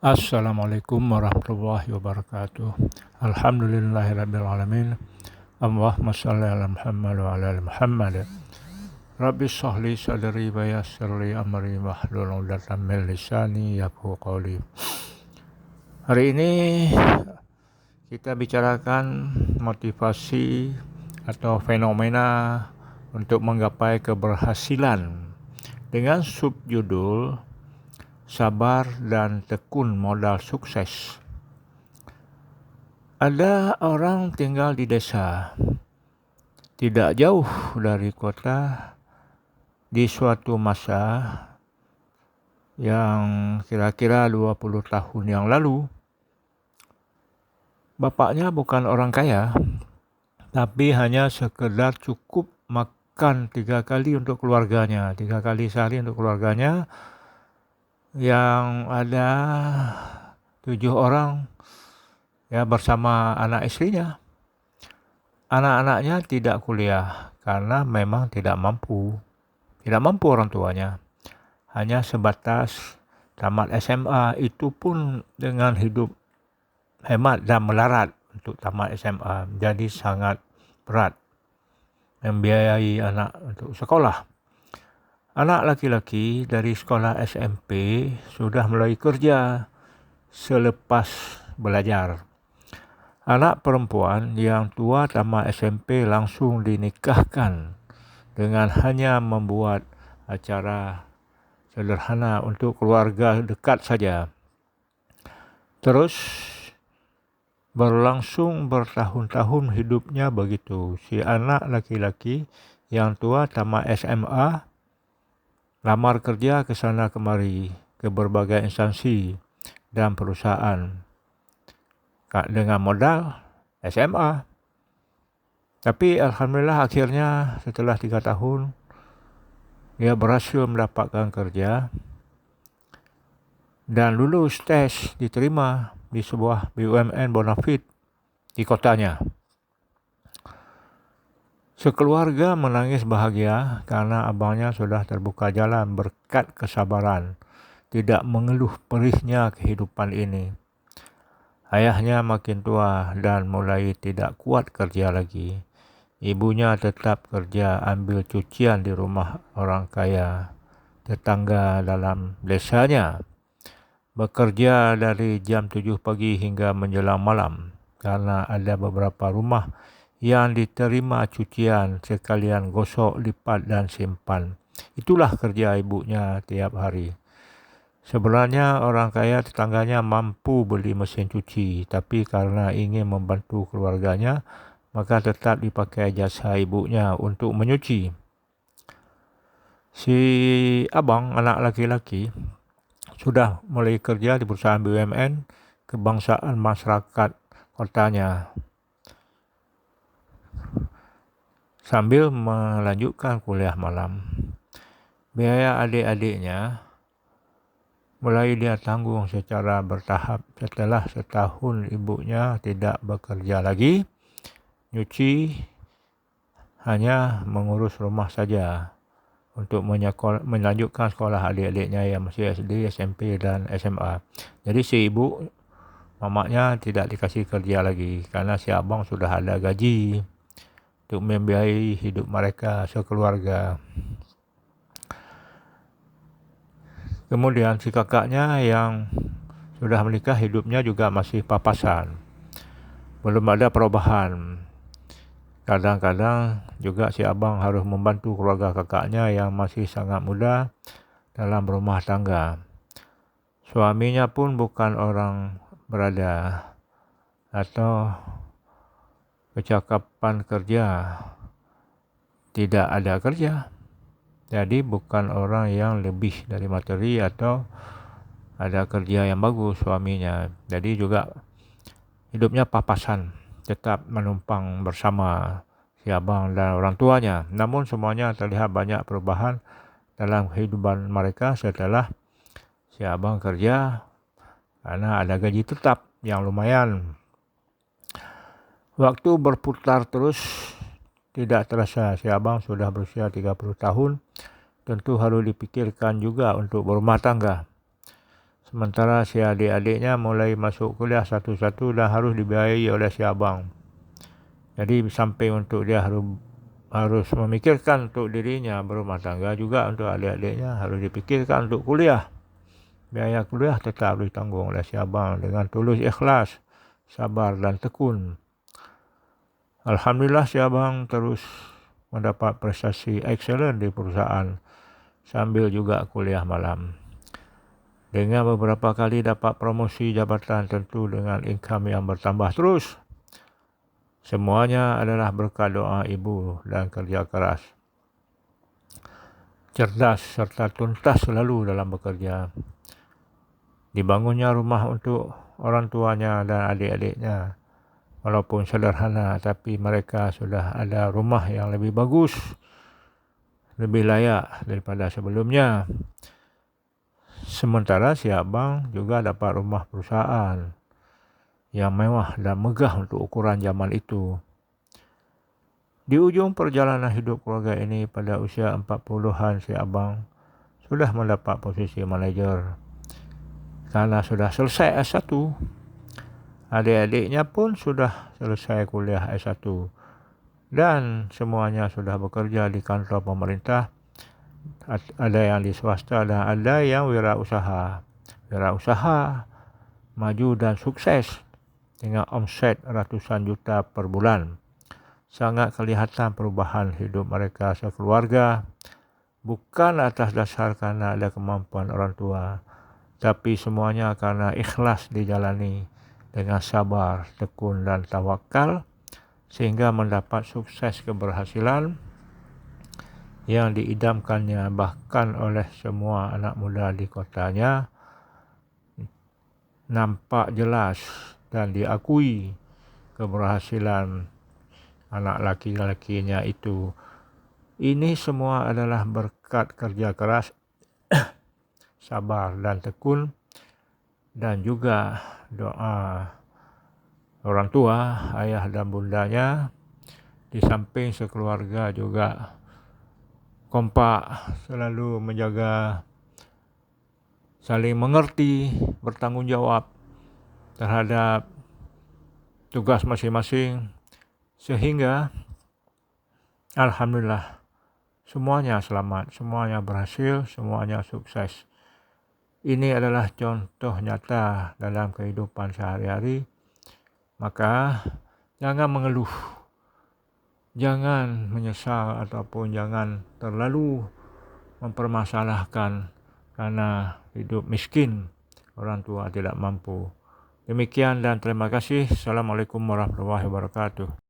Assalamualaikum warahmatullahi wabarakatuh. Alhamdulillahirrabbilalamin. Allahumma shalli ala Muhammad wa ala ali Muhammad. Rabbi shrahli sadri wa yassir li amri wahlul 'uqdatam min lisani yafqahu qawli. Hari ini kita bicarakan motivasi atau fenomena untuk menggapai keberhasilan dengan subjudul Sabar dan tekun modal sukses. Ada orang tinggal di desa, tidak jauh dari kota, di suatu masa yang kira-kira 20 tahun yang lalu. Bapaknya bukan orang kaya, tapi hanya sekedar cukup makan 3 kali untuk keluarganya, 3 kali sehari untuk keluarganya, yang ada 7 orang ya bersama anak istrinya. Anak-anaknya tidak kuliah karena memang tidak mampu orang tuanya. Hanya sebatas tamat SMA, itu pun dengan hidup hemat dan melarat untuk tamat SMA. Jadi sangat berat membiayai anak untuk sekolah. Anak laki-laki dari sekolah SMP sudah mulai kerja selepas belajar. Anak perempuan yang tua tamat SMP langsung dinikahkan dengan hanya membuat acara sederhana untuk keluarga dekat saja. Terus berlangsung bertahun-tahun hidupnya begitu. Si anak laki-laki yang tua tamat SMA lamar kerja ke sana kemari, ke berbagai instansi dan perusahaan dengan modal SMA. Tapi alhamdulillah akhirnya setelah 3 tahun dia berhasil mendapatkan kerja dan lulus tes, diterima di sebuah BUMN bonafit di kotanya. Sekeluarga menangis bahagia karena abangnya sudah terbuka jalan berkat kesabaran, tidak mengeluh perihnya kehidupan ini. Ayahnya makin tua dan mulai tidak kuat kerja lagi. Ibunya tetap kerja ambil cucian di rumah orang kaya tetangga dalam desanya. Bekerja dari jam 7 pagi hingga menjelang malam karena ada beberapa rumah yang diterima cucian sekalian gosok, lipat dan simpan. Itulah kerja ibunya tiap hari. Sebenarnya orang kaya tetangganya mampu beli mesin cuci, tapi karena ingin membantu keluarganya, maka tetap dipakai jasa ibunya untuk menyuci. Si abang, anak laki-laki, sudah mulai kerja di perusahaan BUMN kebangsaan masyarakat kotanya, sambil melanjutkan kuliah malam. Biaya adik-adiknya mulai dia tanggung secara bertahap setelah setahun ibunya tidak bekerja lagi. Nyuci hanya mengurus rumah saja untuk melanjutkan sekolah adik-adiknya yang masih SD, SMP dan SMA. Jadi si ibu, mamaknya tidak dikasih kerja lagi karena si abang sudah ada gaji untuk membiayai hidup mereka sekeluarga. Kemudian si kakaknya yang sudah menikah hidupnya juga masih papasan. Belum ada perubahan. Kadang-kadang juga si abang harus membantu keluarga kakaknya yang masih sangat muda dalam rumah tangga. Suaminya pun bukan orang berada atau kecakapan kerja, tidak ada kerja. Jadi bukan orang yang lebih dari materi atau ada kerja yang bagus suaminya. Jadi juga hidupnya papasan, tetap menumpang bersama si abang dan orang tuanya. Namun semuanya terlihat banyak perubahan dalam kehidupan mereka setelah si abang kerja karena ada gaji tetap yang lumayan. Waktu berputar terus, tidak terasa si abang sudah berusia 30 tahun. Tentu harus dipikirkan juga untuk berumah tangga. Sementara si adik-adiknya mulai masuk kuliah satu-satu dan harus dibiayai oleh si abang. Jadi samping untuk dia harus memikirkan untuk dirinya berumah tangga, juga untuk adik-adiknya harus dipikirkan untuk kuliah. Biaya kuliah tetap ditanggung oleh si abang dengan tulus ikhlas, sabar dan tekun. Alhamdulillah si abang terus mendapat prestasi excellent di perusahaan sambil juga kuliah malam. Dengan beberapa kali dapat promosi jabatan, tentu dengan income yang bertambah terus. Semuanya adalah berkat doa ibu dan kerja keras. Cerdas serta tuntas selalu dalam bekerja. Dibangunnya rumah untuk orang tuanya dan adik-adiknya. Walaupun sederhana, tapi mereka sudah ada rumah yang lebih bagus, lebih layak daripada sebelumnya. Sementara si abang juga dapat rumah perusahaan yang mewah dan megah untuk ukuran zaman itu. Di ujung perjalanan hidup keluarga ini pada usia 40-an, si abang sudah mendapat posisi manajer karena sudah selesai S1. Adik-adiknya pun sudah selesai kuliah S1 dan semuanya sudah bekerja di kantor pemerintah. Ada yang di swasta dan ada yang wirausaha. Wirausaha maju dan sukses dengan omset ratusan juta per bulan. Sangat kelihatan perubahan hidup mereka sekeluarga, bukan atas dasar karena ada kemampuan orang tua, tapi semuanya karena ikhlas dijalani dengan sabar, tekun dan tawakal, sehingga mendapat sukses keberhasilan yang diidamkannya bahkan oleh semua anak muda di kotanya. Nampak jelas dan diakui keberhasilan anak laki-lakinya itu. Ini semua adalah berkat kerja keras, sabar dan tekun, dan juga doa orang tua, ayah dan bundanya. Di samping sekeluarga juga kompak, selalu menjaga, saling mengerti, bertanggung jawab terhadap tugas masing-masing, sehingga alhamdulillah semuanya selamat, semuanya berhasil, semuanya sukses. Ini adalah contoh nyata dalam kehidupan sehari-hari. Maka jangan mengeluh, jangan menyesal ataupun jangan terlalu mempermasalahkan karena hidup miskin, orang tua tidak mampu. Demikian dan terima kasih. Assalamualaikum warahmatullahi wabarakatuh.